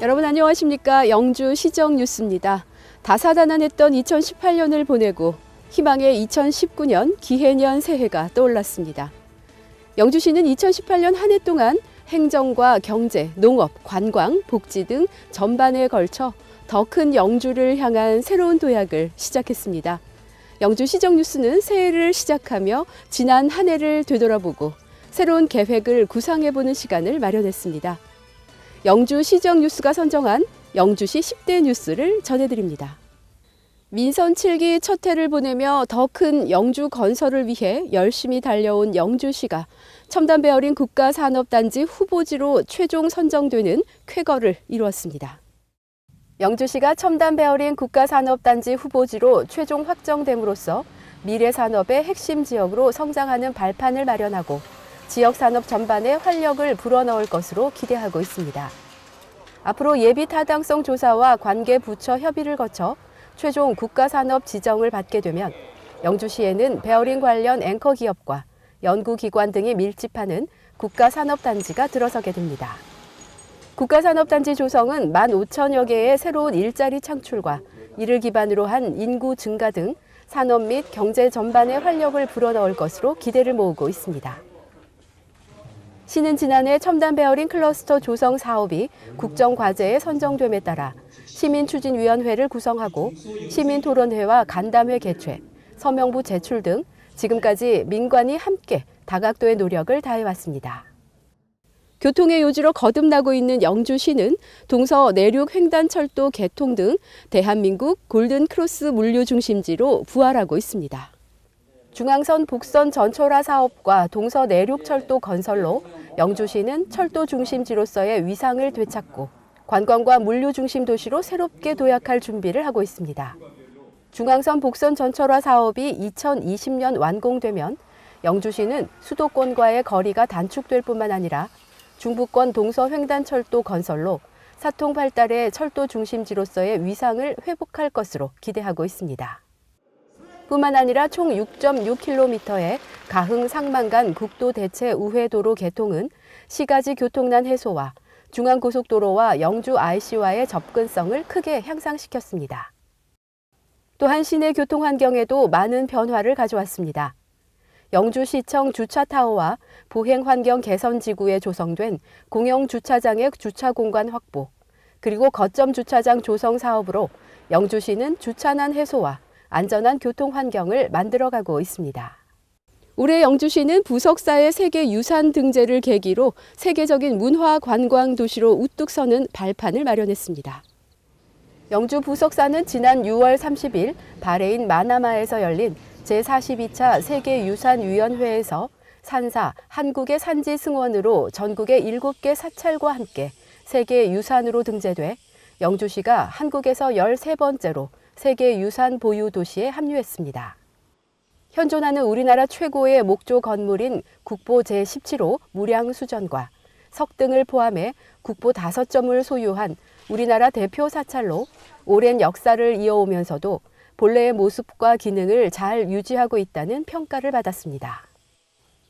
여러분 안녕하십니까? 영주 시정 뉴스입니다. 다사다난했던 2018년을 보내고 희망의 2019년 기해년 새해가 떠올랐습니다. 영주시는 2018년 한 해 동안 행정과 경제, 농업, 관광, 복지 등 전반에 걸쳐 더 큰 영주를 향한 새로운 도약을 시작했습니다. 영주 시정 뉴스는 새해를 시작하며 지난 한 해를 되돌아보고 새로운 계획을 구상해보는 시간을 마련했습니다. 영주 시정 뉴스가 선정한 영주시 10대 뉴스를 전해드립니다. 민선 7기 첫 해를 보내며 더 큰 영주 건설을 위해 열심히 달려온 영주시가 첨단 베어링 국가산업단지 후보지로 최종 선정되는 쾌거를 이루었습니다. 영주시가 첨단 베어링 국가산업단지 후보지로 최종 확정됨으로써 미래 산업의 핵심 지역으로 성장하는 발판을 마련하고 지역 산업 전반에 활력을 불어넣을 것으로 기대하고 있습니다. 앞으로 예비 타당성 조사와 관계 부처 협의를 거쳐 최종 국가산업 지정을 받게 되면 영주시에는 베어링 관련 앵커 기업과 연구기관 등이 밀집하는 국가산업단지가 들어서게 됩니다. 국가산업단지 조성은 15,000여 개의 새로운 일자리 창출과 이를 기반으로 한 인구 증가 등 산업 및 경제 전반에 활력을 불어넣을 것으로 기대를 모으고 있습니다. 시는 지난해 첨단 베어링 클러스터 조성 사업이 국정과제에 선정됨에 따라 시민추진위원회를 구성하고 시민토론회와 간담회 개최, 서명부 제출 등 지금까지 민관이 함께 다각도의 노력을 다해왔습니다. 교통의 요지로 거듭나고 있는 영주시는 동서 내륙 횡단철도 개통 등 대한민국 골든크로스 물류 중심지로 부활하고 있습니다. 중앙선 복선 전철화 사업과 동서 내륙철도 건설로 영주시는 철도 중심지로서의 위상을 되찾고 관광과 물류 중심 도시로 새롭게 도약할 준비를 하고 있습니다. 중앙선 복선 전철화 사업이 2020년 완공되면 영주시는 수도권과의 거리가 단축될 뿐만 아니라 중부권 동서 횡단철도 건설로 사통 발달의 철도 중심지로서의 위상을 회복할 것으로 기대하고 있습니다. 뿐만 아니라 총 6.6km의 가흥 상만간 국도 대체 우회도로 개통은 시가지 교통난 해소와 중앙고속도로와 영주 IC와의 접근성을 크게 향상시켰습니다. 또한 시내 교통 환경에도 많은 변화를 가져왔습니다. 영주시청 주차타워와 보행환경 개선지구에 조성된 공영주차장의 주차공간 확보, 그리고 거점 주차장 조성 사업으로 영주시는 주차난 해소와 안전한 교통 환경을 만들어가고 있습니다. 올해 영주시는 부석사의 세계유산 등재를 계기로 세계적인 문화관광 도시로 우뚝 서는 발판을 마련했습니다. 영주 부석사는 지난 6월 30일 바레인 마나마에서 열린 제42차 세계유산위원회에서 산사, 한국의 산지 승원으로 전국의 7개 사찰과 함께 세계유산으로 등재돼 영주시가 한국에서 13번째로 세계유산 보유 도시에 합류했습니다. 현존하는 우리나라 최고의 목조 건물인 국보 제17호 무량수전과 석등을 포함해 국보 5점을 소유한 우리나라 대표 사찰로 오랜 역사를 이어오면서도 본래의 모습과 기능을 잘 유지하고 있다는 평가를 받았습니다.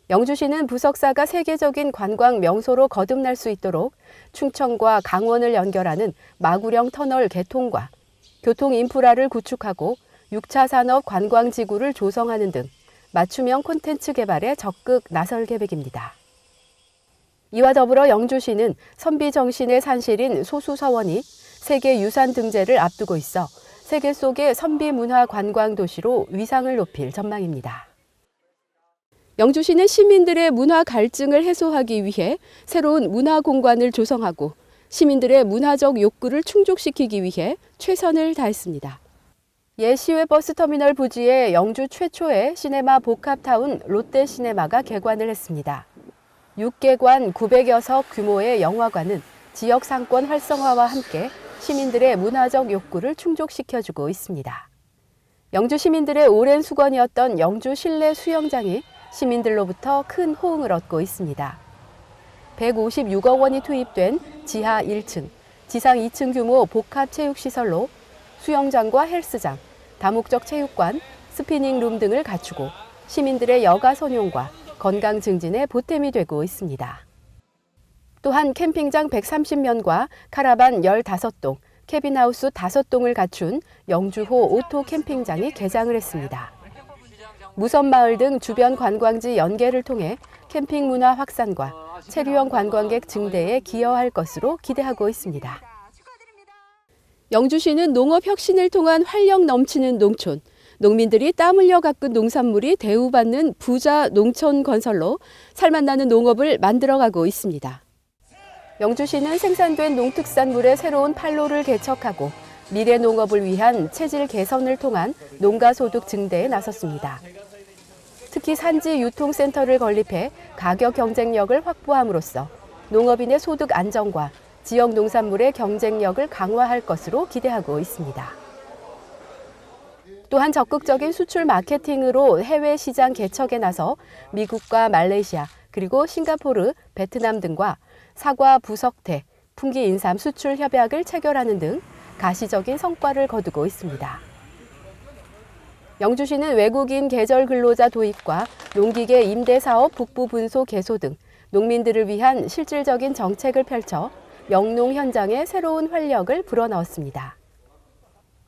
영주시는 부석사가 세계적인 관광 명소로 거듭날 수 있도록 충청과 강원을 연결하는 마구령 터널 개통과 교통 인프라를 구축하고 6차 산업 관광지구를 조성하는 등 맞춤형 콘텐츠 개발에 적극 나설 계획입니다. 이와 더불어 영주시는 선비 정신의 산실인 소수서원이 세계유산 등재를 앞두고 있어 세계 속의 선비 문화 관광 도시로 위상을 높일 전망입니다. 영주시는 시민들의 문화 갈증을 해소하기 위해 새로운 문화 공간을 조성하고 시민들의 문화적 욕구를 충족시키기 위해 최선을 다했습니다. 예시외 버스터미널 부지에 영주 최초의 시네마 복합타운 롯데시네마가 개관을 했습니다. 6개관 900여 석 규모의 영화관은 지역 상권 활성화와 함께 시민들의 문화적 욕구를 충족시켜주고 있습니다. 영주 시민들의 오랜 수건이었던 영주 실내 수영장이 시민들로부터 큰 호응을 얻고 있습니다. 156억 원이 투입된 지하 1층, 지상 2층 규모 복합체육시설로 수영장과 헬스장, 다목적 체육관, 스피닝룸 등을 갖추고 시민들의 여가 선용과 건강 증진에 보탬이 되고 있습니다. 또한 캠핑장 130면과 카라반 15동, 캐빈하우스 5동을 갖춘 영주호 오토 캠핑장이 개장을 했습니다. 무선마을 등 주변 관광지 연계를 통해 캠핑 문화 확산과 체류형 관광객 증대에 기여할 것으로 기대하고 있습니다. 영주시는 농업 혁신을 통한 활력 넘치는 농촌, 농민들이 땀 흘려 가꾼 농산물이 대우받는 부자 농촌 건설로 살맛나는 농업을 만들어가고 있습니다. 영주시는 생산된 농특산물의 새로운 판로를 개척하고 미래 농업을 위한 체질 개선을 통한 농가 소득 증대에 나섰습니다. 특히 산지 유통센터를 건립해 가격 경쟁력을 확보함으로써 농업인의 소득 안정과 지역 농산물의 경쟁력을 강화할 것으로 기대하고 있습니다. 또한 적극적인 수출 마케팅으로 해외 시장 개척에 나서 미국과 말레이시아, 그리고 싱가포르, 베트남 등과 사과, 부석태, 풍기 인삼 수출 협약을 체결하는 등 가시적인 성과를 거두고 있습니다. 영주시는 외국인 계절 근로자 도입과 농기계 임대 사업 북부 분소 개소 등 농민들을 위한 실질적인 정책을 펼쳐 영농 현장에 새로운 활력을 불어넣었습니다.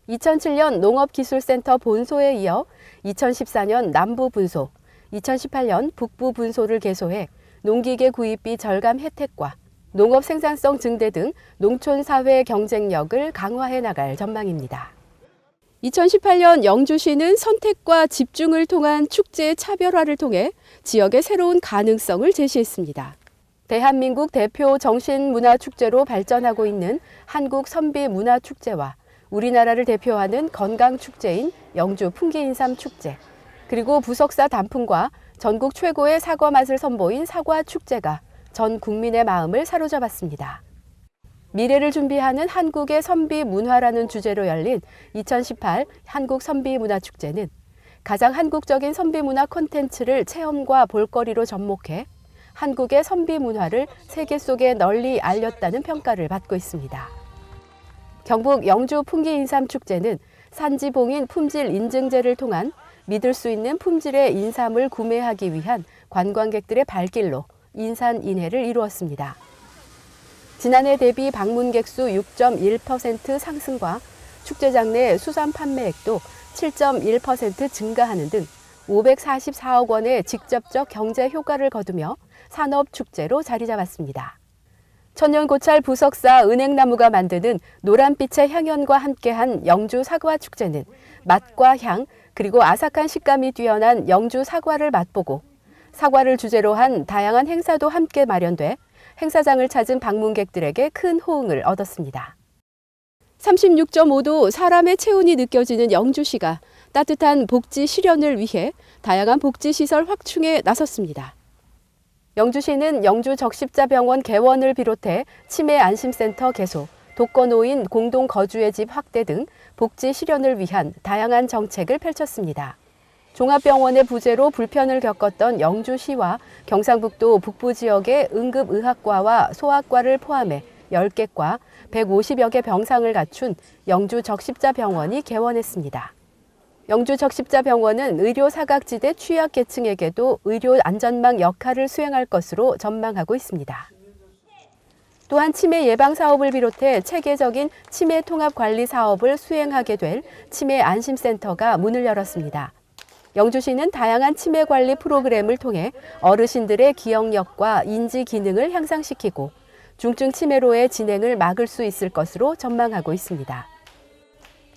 2007년 농업기술센터 본소에 이어 2014년 남부 분소, 2018년 북부 분소를 개소해 농기계 구입비 절감 혜택과 농업 생산성 증대 등 농촌 사회 경쟁력을 강화해 나갈 전망입니다. 2018년 영주시는 선택과 집중을 통한 축제 차별화를 통해 지역의 새로운 가능성을 제시했습니다. 대한민국 대표 정신문화축제로 발전하고 있는 한국선비문화축제와 우리나라를 대표하는 건강축제인 영주 풍기인삼축제, 그리고 부석사 단풍과 전국 최고의 사과 맛을 선보인 사과축제가 전 국민의 마음을 사로잡았습니다. 미래를 준비하는 한국의 선비 문화라는 주제로 열린 2018 한국 선비문화축제는 가장 한국적인 선비 문화 콘텐츠를 체험과 볼거리로 접목해 한국의 선비 문화를 세계 속에 널리 알렸다는 평가를 받고 있습니다. 경북 영주 풍기인삼축제는 산지봉인 품질 인증제를 통한 믿을 수 있는 품질의 인삼을 구매하기 위한 관광객들의 발길로 인산인해를 이루었습니다. 지난해 대비 방문객 수 6.1% 상승과 축제장 내 수산 판매액도 7.1% 증가하는 등 544억 원의 직접적 경제 효과를 거두며 산업축제로 자리 잡았습니다. 천년고찰 부석사 은행나무가 만드는 노란빛의 향연과 함께한 영주 사과축제는 맛과 향, 그리고 아삭한 식감이 뛰어난 영주 사과를 맛보고 사과를 주제로 한 다양한 행사도 함께 마련돼 행사장을 찾은 방문객들에게 큰 호응을 얻었습니다. 36.5도 사람의 체온이 느껴지는 영주시가 따뜻한 복지 실현을 위해 다양한 복지시설 확충에 나섰습니다. 영주시는 영주 적십자병원 개원을 비롯해 치매 안심센터 개소, 독거노인 공동 거주의 집 확대 등 복지 실현을 위한 다양한 정책을 펼쳤습니다. 종합병원의 부재로 불편을 겪었던 영주시와 경상북도 북부 지역의 응급의학과와 소아과를 포함해 10개과 150여 개 병상을 갖춘 영주 적십자병원이 개원했습니다. 영주 적십자병원은 의료 사각지대 취약계층에게도 의료 안전망 역할을 수행할 것으로 전망하고 있습니다. 또한 치매 예방 사업을 비롯해 체계적인 치매 통합 관리 사업을 수행하게 될 치매 안심센터가 문을 열었습니다. 영주시는 다양한 치매 관리 프로그램을 통해 어르신들의 기억력과 인지 기능을 향상시키고 중증 치매로의 진행을 막을 수 있을 것으로 전망하고 있습니다.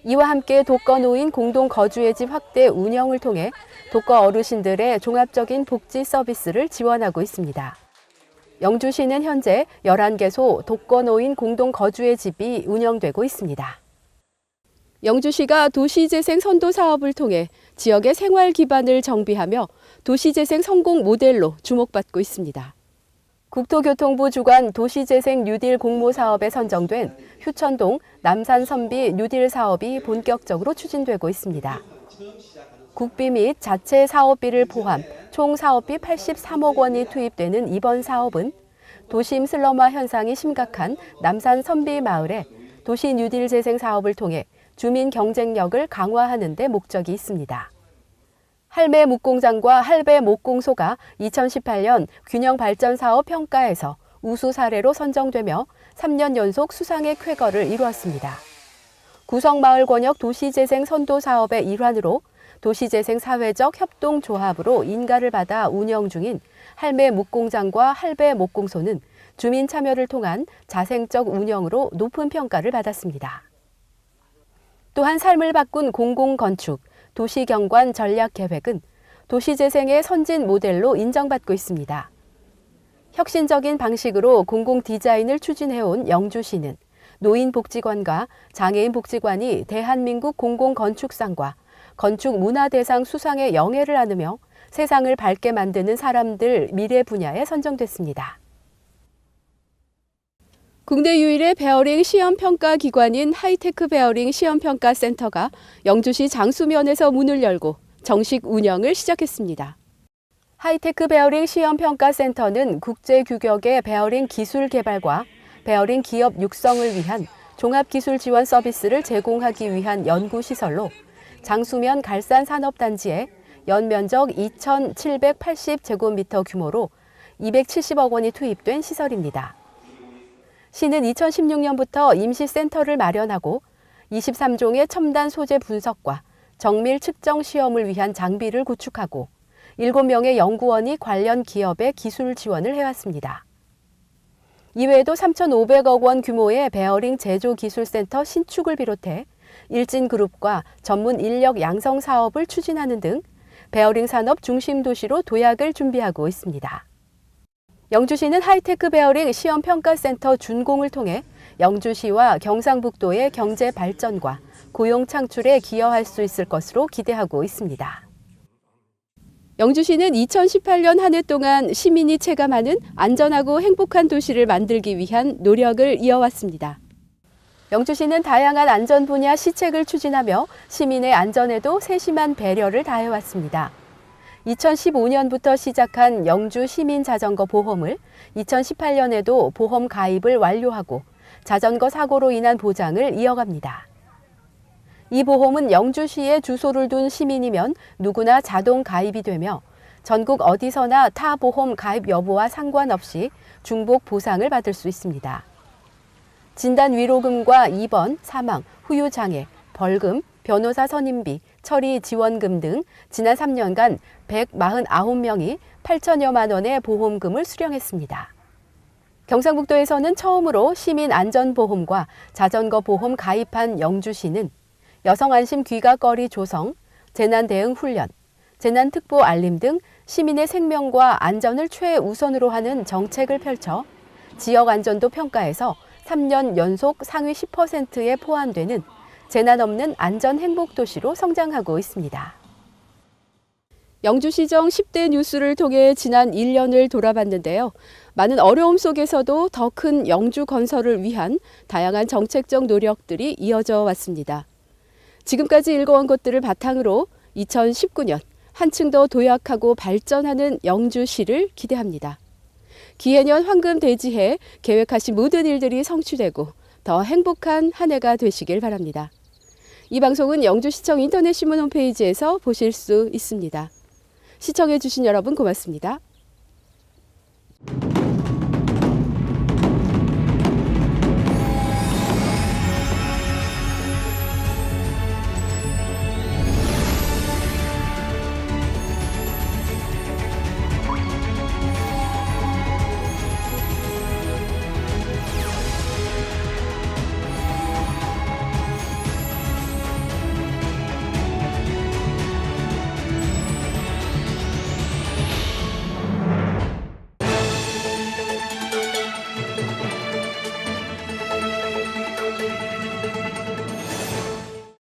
이와 함께 독거노인 공동 거주의 집 확대 운영을 통해 독거 어르신들의 종합적인 복지 서비스를 지원하고 있습니다. 영주시는 현재 11개소 독거노인 공동 거주의 집이 운영되고 있습니다. 영주시가 도시재생 선도 사업을 통해 지역의 생활 기반을 정비하며 도시재생 성공 모델로 주목받고 있습니다. 국토교통부 주관 도시재생 뉴딜 공모 사업에 선정된 휴천동 남산선비 뉴딜 사업이 본격적으로 추진되고 있습니다. 국비 및 자체 사업비를 포함 총 사업비 83억 원이 투입되는 이번 사업은 도심 슬럼화 현상이 심각한 남산선비 마을에 도시 뉴딜 재생 사업을 통해 주민 경쟁력을 강화하는 데 목적이 있습니다. 할매 목공장과 할배 목공소가 2018년 균형 발전 사업 평가에서 우수 사례로 선정되며 3년 연속 수상의 쾌거를 이루었습니다. 구성마을 권역 도시재생 선도 사업의 일환으로 도시재생 사회적 협동조합으로 인가를 받아 운영 중인 할매 목공장과 할배 목공소는 주민 참여를 통한 자생적 운영으로 높은 평가를 받았습니다. 또한 삶을 바꾼 공공건축, 도시경관 전략계획은 도시재생의 선진 모델로 인정받고 있습니다. 혁신적인 방식으로 공공디자인을 추진해온 영주시는 노인복지관과 장애인복지관이 대한민국 공공건축상과 건축문화대상 수상의 영예를 안으며 세상을 밝게 만드는 사람들 미래 분야에 선정됐습니다. 국내 유일의 베어링 시험평가 기관인 하이테크 베어링 시험평가센터가 영주시 장수면에서 문을 열고 정식 운영을 시작했습니다. 하이테크 베어링 시험평가센터는 국제 규격의 베어링 기술 개발과 베어링 기업 육성을 위한 종합기술 지원 서비스를 제공하기 위한 연구시설로 장수면 갈산산업단지에 연면적 2,780제곱미터 규모로 270억 원이 투입된 시설입니다. 시는 2016년부터 임시센터를 마련하고 23종의 첨단 소재 분석과 정밀 측정 시험을 위한 장비를 구축하고 7명의 연구원이 관련 기업에 기술 지원을 해왔습니다. 이외에도 3,500억 원 규모의 베어링 제조기술센터 신축을 비롯해 일진그룹과 전문 인력 양성 사업을 추진하는 등 베어링 산업 중심 도시로 도약을 준비하고 있습니다. 영주시는 하이테크 베어링 시험평가센터 준공을 통해 영주시와 경상북도의 경제 발전과 고용 창출에 기여할 수 있을 것으로 기대하고 있습니다. 영주시는 2018년 한 해 동안 시민이 체감하는 안전하고 행복한 도시를 만들기 위한 노력을 이어왔습니다. 영주시는 다양한 안전 분야 시책을 추진하며 시민의 안전에도 세심한 배려를 다해왔습니다. 2015년부터 시작한 영주 시민 자전거 보험을 2018년에도 보험 가입을 완료하고 자전거 사고로 인한 보장을 이어갑니다. 이 보험은 영주시에 주소를 둔 시민이면 누구나 자동 가입이 되며 전국 어디서나 타 보험 가입 여부와 상관없이 중복 보상을 받을 수 있습니다. 진단 위로금과 입원, 사망, 후유장애, 벌금, 변호사 선임비, 처리 지원금 등 지난 3년간 149명이 8천여만 원의 보험금을 수령했습니다. 경상북도에서는 처음으로 시민안전보험과 자전거 보험 가입한 영주시는 여성안심 귀가거리 조성, 재난대응 훈련, 재난특보 알림 등 시민의 생명과 안전을 최우선으로 하는 정책을 펼쳐 지역 안전도 평가에서 3년 연속 상위 10%에 포함되는 재난 없는 안전 행복 도시로 성장하고 있습니다. 영주시정 10대 뉴스를 통해 지난 1년을 돌아봤는데요. 많은 어려움 속에서도 더 큰 영주 건설을 위한 다양한 정책적 노력들이 이어져 왔습니다. 지금까지 읽어온 것들을 바탕으로 2019년 한층 더 도약하고 발전하는 영주시를 기대합니다. 기해년 황금대지해 계획하신 모든 일들이 성취되고 더 행복한 한 해가 되시길 바랍니다. 이 방송은 영주시청 인터넷 신문 홈페이지에서 보실 수 있습니다. 시청해 주신 여러분 고맙습니다.